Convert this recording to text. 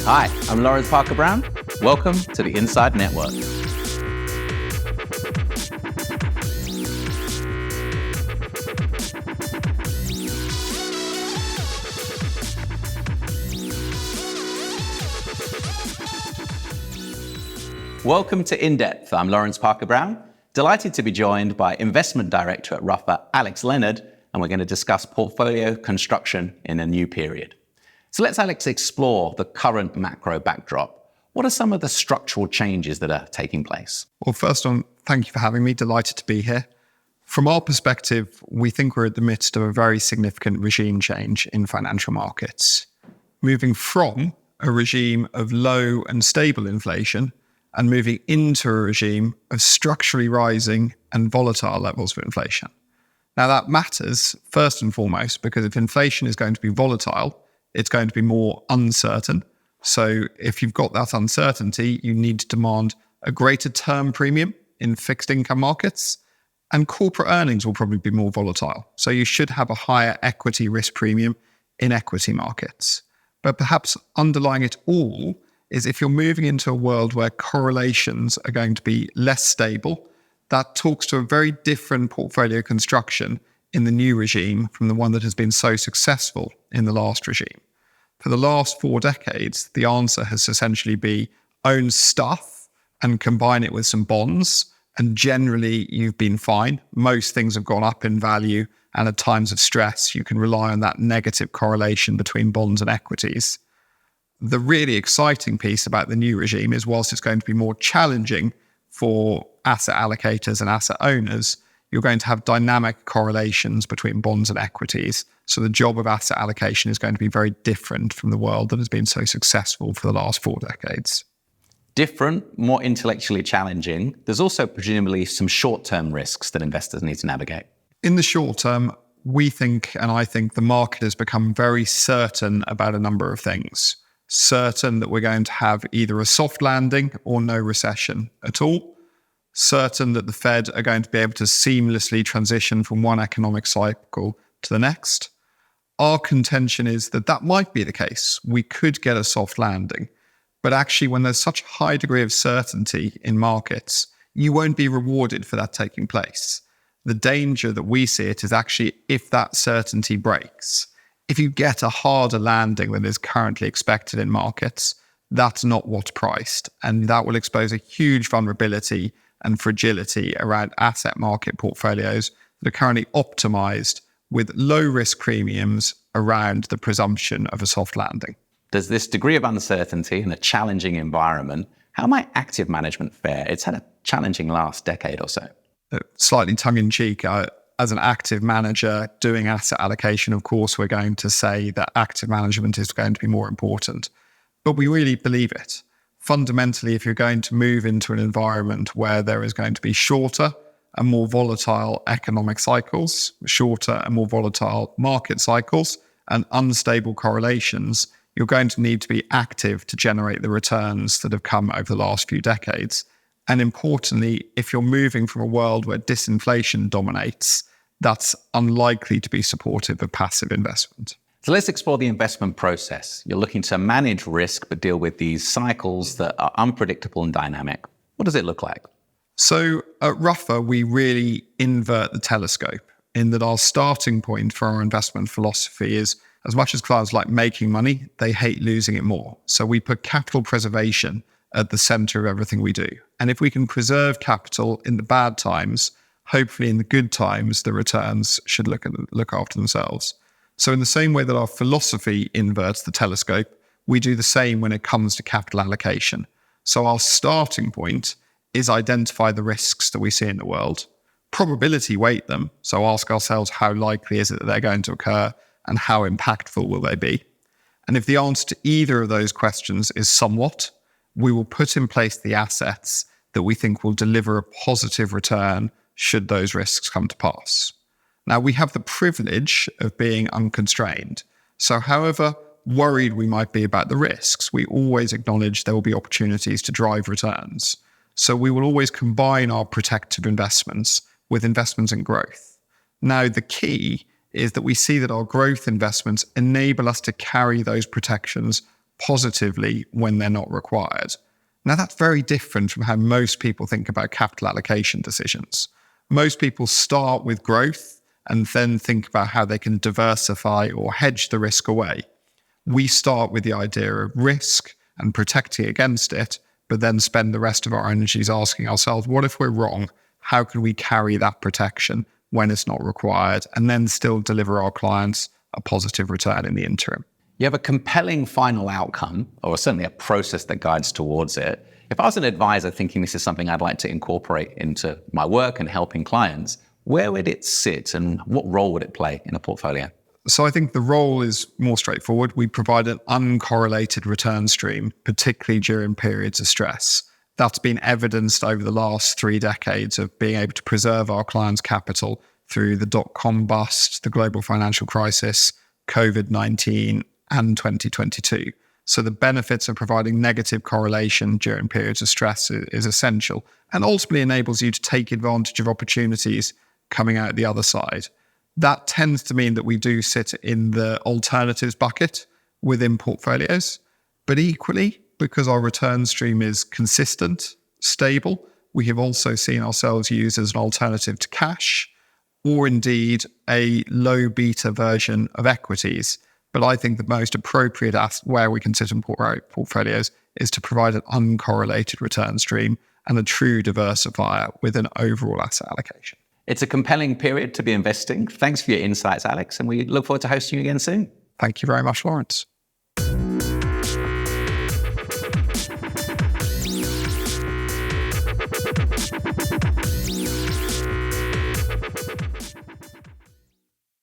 Hi, I'm Laurence Parker-Brown. Welcome to the Inside Network. Welcome to INDepth. I'm Laurence Parker-Brown. Delighted to be joined by Investment Director at Ruffer, Alex Lennard, and we're going to discuss portfolio construction in a new period. So let's, Alex, explore the current macro backdrop. What are some of the structural changes that are taking place? Well, first on, thank you for having me. Delighted to be here. From our perspective, we think we're at the midst of a very significant regime change in financial markets, moving from a regime of low and stable inflation and moving into a regime of structurally rising and volatile levels of inflation. Now that matters first and foremost because if inflation is going to be volatile, it's going to be more uncertain. So if you've got that uncertainty, you need to demand a greater term premium in fixed income markets, and corporate earnings will probably be more volatile. So you should have a higher equity risk premium in equity markets. But perhaps underlying it all is if you're moving into a world where correlations are going to be less stable, that talks to a very different portfolio construction in the new regime from the one that has been so successful in the last regime. For the last 4 decades, the answer has essentially been own stuff and combine it with some bonds, and generally you've been fine. Most things have gone up in value, and at times of stress, you can rely on that negative correlation between bonds and equities. The really exciting piece about the new regime is whilst it's going to be more challenging for asset allocators and asset owners, you're going to have dynamic correlations between bonds and equities. So the job of asset allocation is going to be very different from the world that has been so successful for the last 4 decades. Different, more intellectually challenging. There's also presumably some short-term risks that investors need to navigate. In the short term, we think, and I think the market has become very certain about a number of things. Certain that we're going to have either a soft landing or no recession at all. Certain that the Fed are going to be able to seamlessly transition from one economic cycle to the next. Our contention is that that might be the case. We could get a soft landing. But actually, when there's such a high degree of certainty in markets, you won't be rewarded for that taking place. The danger that we see it is actually if that certainty breaks. If you get a harder landing than is currently expected in markets, that's not what's priced. And that will expose a huge vulnerability and fragility around asset market portfolios that are currently optimized with low risk premiums around the presumption of a soft landing. There's this degree of uncertainty in a challenging environment. How might active management fare? It's had a challenging last decade or so. Slightly tongue-in-cheek, as an active manager doing asset allocation, of course, we're going to say that active management is going to be more important. But we really believe it. Fundamentally, if you're going to move into an environment where there is going to be shorter and more volatile economic cycles, shorter and more volatile market cycles, and unstable correlations, you're going to need to be active to generate the returns that have come over the last few decades. And importantly, if you're moving from a world where disinflation dominates, that's unlikely to be supportive of passive investment. So let's explore the investment process. You're looking to manage risk, but deal with these cycles that are unpredictable and dynamic. What does it look like? So at Ruffer, we really invert the telescope in that our starting point for our investment philosophy is as much as clients like making money, they hate losing it more. So we put capital preservation at the center of everything we do. And if we can preserve capital in the bad times, hopefully in the good times, the returns should look after themselves. So in the same way that our philosophy inverts the telescope, we do the same when it comes to capital allocation. So our starting point is identify the risks that we see in the world, probability weight them. So ask ourselves how likely is it that they're going to occur and how impactful will they be? And if the answer to either of those questions is somewhat, we will put in place the assets that we think will deliver a positive return should those risks come to pass. Now, we have the privilege of being unconstrained. So however worried we might be about the risks, we always acknowledge there will be opportunities to drive returns. So we will always combine our protective investments with investments in growth. Now, the key is that we see that our growth investments enable us to carry those protections positively when they're not required. Now, that's very different from how most people think about capital allocation decisions. Most people start with growth and then think about how they can diversify or hedge the risk away. We start with the idea of risk and protecting against it, but then spend the rest of our energies asking ourselves, what if we're wrong? How can we carry that protection when it's not required and then still deliver our clients a positive return in the interim? You have a compelling final outcome, or certainly a process that guides towards it. If I was an advisor thinking this is something I'd like to incorporate into my work and helping clients, where would it sit and what role would it play in a portfolio? So I think the role is more straightforward. We provide an uncorrelated return stream, particularly during periods of stress. That's been evidenced over the last 3 decades of being able to preserve our clients' capital through the dot-com bust, the global financial crisis, COVID-19, and 2022. So the benefits of providing negative correlation during periods of stress is essential and ultimately enables you to take advantage of opportunities coming out the other side. That tends to mean that we do sit in the alternatives bucket within portfolios, but equally, because our return stream is consistent, stable, we have also seen ourselves used as an alternative to cash or indeed a low beta version of equities. But I think the most appropriate where we can sit in portfolios is to provide an uncorrelated return stream and a true diversifier with an overall asset allocation. It's a compelling period to be investing. Thanks for your insights, Alex, and we look forward to hosting you again soon. Thank you very much, Laurence.